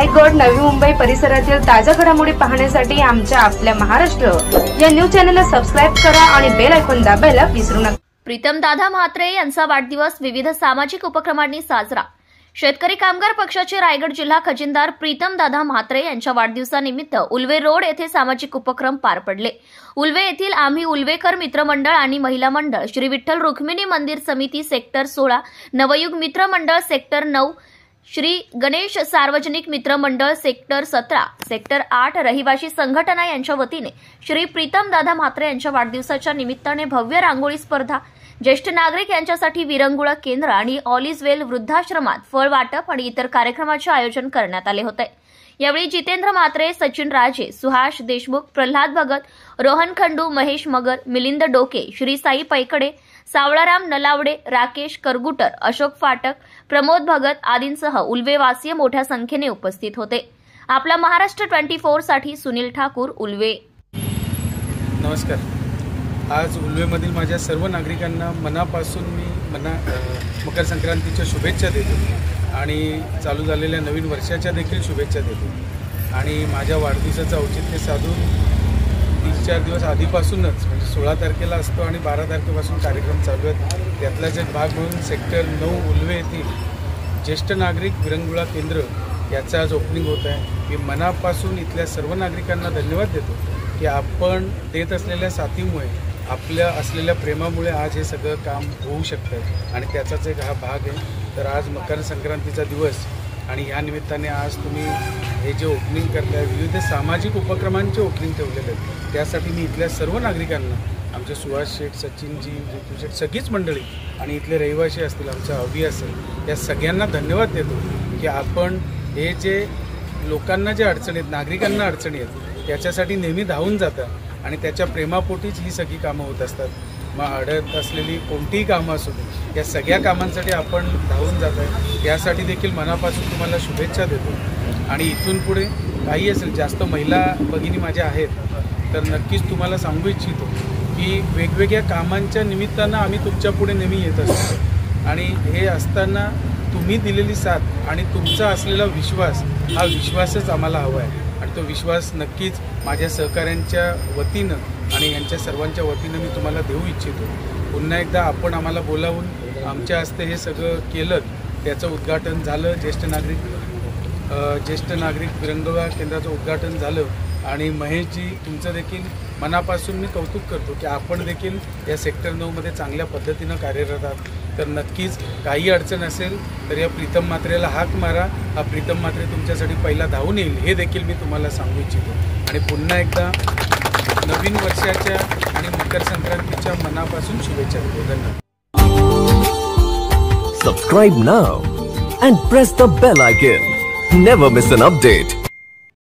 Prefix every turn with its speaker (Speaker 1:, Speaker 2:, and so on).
Speaker 1: रायगड, नवी मुंबई परिसरातील ताज्या घडामोडी पाहण्यासाठी आमच्या आपल्या महाराष्ट्र या न्यूज चॅनलला सबस्क्राइब करा आणि बेल आयकॉन दाबायला विसरू नका।
Speaker 2: प्रीतमदादा म्हात्रे यांचा वाढदिवस विविध सामाजिक उपक्रमांनी साजरा। शेतकरी कामगार पक्षाचे रायगड जिल्हा खजिनदार प्रीतमदादा म्हात्रे यांच्या वाढदिवसानिमित्त उल्वे रोड येथे सामाजिक उपक्रम पार पडले। उल्वे येथील आम्ही उल्वेकर मित्र मंडळ आणि महिला मंडळ, श्री विठ्ठल रुक्मिणी मंदिर समिती सेक्टर 16, नवयुग मित्र मंडळ सेक्टर 9, श्री गणेश सार्वजनिक मित्र मंडळ सेक्टर 17, सेक्टर 8 रहिवासी संघटना यांच्या वतीने श्री प्रीतमदादा म्हात्रे यांच्या वाढदिवसाच्या निमित्ताने भव्य रांगोळी स्पर्धा, ज्येष्ठ नागरिक यांच्यासाठी विरंगुळा केंद्र आणि ऑल इज वेल वृद्धाश्रमात फळ वाटप आणि इतर कार्यक्रमाचे आयोजन करण्यात आले होते। यावेळी जितेंद्र म्हात्रे, सचिन राजे, सुहास देशमुख, प्रल्हाद भगत, रोहन खंडू, महेश मगर, मिलिंद डोके, श्री साई पैकडे, सावळाराम नलावडे, राकेश करगुटर, अशोक फाटक, प्रमोद भगत आदींसह उल्वेवासीय मोठ्या संख्येने उपस्थित होते। आपला महाराष्ट्र 24 साठी सुनील ठाकूर, उल्वे।
Speaker 3: नमस्कार। आज उल्वेमधील माझ्या सर्व नागरिकांना मनापासून मी मकर संक्रांतीच्या शुभेच्छा देतो आणि चालू झालेल्या नवीन वर्षाच्या देखील शुभेच्छा देतो। आणि माझ्या वाढदिवसाचं औचित्य साधून 3-4 दिवस आधीपासूनच म्हणजे 16 तारखेला असतो आणि 12 तारखेपासून कार्यक्रम चालू आहेत। त्यातलाच एक भाग म्हणून सेक्टर 9 उल्वे येथील ज्येष्ठ नागरिक विरंगुळा केंद्र याचं आज ओपनिंग होत आहे। मी मनापासून इथल्या सर्व नागरिकांना धन्यवाद देतो की आपण देत असलेल्या साथीमुळे, आपल्या असलेल्या प्रेमामुळे आज हे सगळं काम होऊ शकतं आणि त्याचाच एक हा भाग आहे। तर आज मकर संक्रांतीचा दिवस आणि ह्या निमित्ताने आज तुम्ही हे जे ओपनिंग करताय, विविध सामाजिक उपक्रमांचे ओपनिंग ठेवलेले आहेत, त्यासाठी मी इथल्या सर्व नागरिकांना, आमचे सुहास शेठ, सचिनजी, जितू शेठ, सगळीच मंडळी आणि इथले रहिवासी असतील, आमचा अवी असेल, या सगळ्यांना धन्यवाद देतो की आपण हे जे लोकांना जे अडचणी आहेत, नागरिकांना अडचणी आहेत, त्याच्यासाठी नेहमी धावून जातात आणि त्याच्या प्रेमापोटीच ही सगळी कामं होत असतात। मग अडत असलेली कोणतीही कामं असू दे, या सगळ्या कामांसाठी आपण धावून जात आहे। यासाठी देखील मनापासून तुम्हाला शुभेच्छा देतो आणि इथून पुढे काही असेल, जास्त महिला भगिनी माझ्या आहेत, तर नक्कीच तुम्हाला सांगू इच्छितो की वेगवेगळ्या कामांच्या निमित्तानं आम्ही तुमच्या पुढे नेहमी येत असतो आणि हे असताना तुम्ही दिलेली साथ आणि तुमचा असलेला विश्वास, हा विश्वासच आम्हाला हवा आहे आणि तो विश्वास नक्कीच माझ्या सहकाऱ्यांच्या वतीनं आणि यांच्या सर्वांच्या वतीनं मी तुम्हाला देऊ इच्छितो। पुन्हा एकदा आपण आम्हाला बोलावून आमच्या हस्ते हे सगळं केलं, त्याचं उद्घाटन झालं, ज्येष्ठ नागरिक विरंगुळा केंद्राचं उद्घाटन झालं आणि महेशजी, तुमचं देखील मनापासून मी कौतुक करतो की आपण देखील या सेक्टर 9मध्ये चांगल्या पद्धतीनं कार्यरत आहात। तर नक्कीच काही अडचण असेल तर या प्रीतम म्हात्रेला हाक मारा, हा प्रीतम म्हात्रे तुमच्यासाठी पहिला धावून येईल, हे देखील मी तुम्हाला सांगू इच्छितो। आणि पुन्हा एकदा नवीन वर्षाच्या आणि मकर संक्रांतीच्या मनापासून शुभेच्छा देतो। धन्यवाद।
Speaker 4: Subscribe now and press the bell icon. Never miss an update.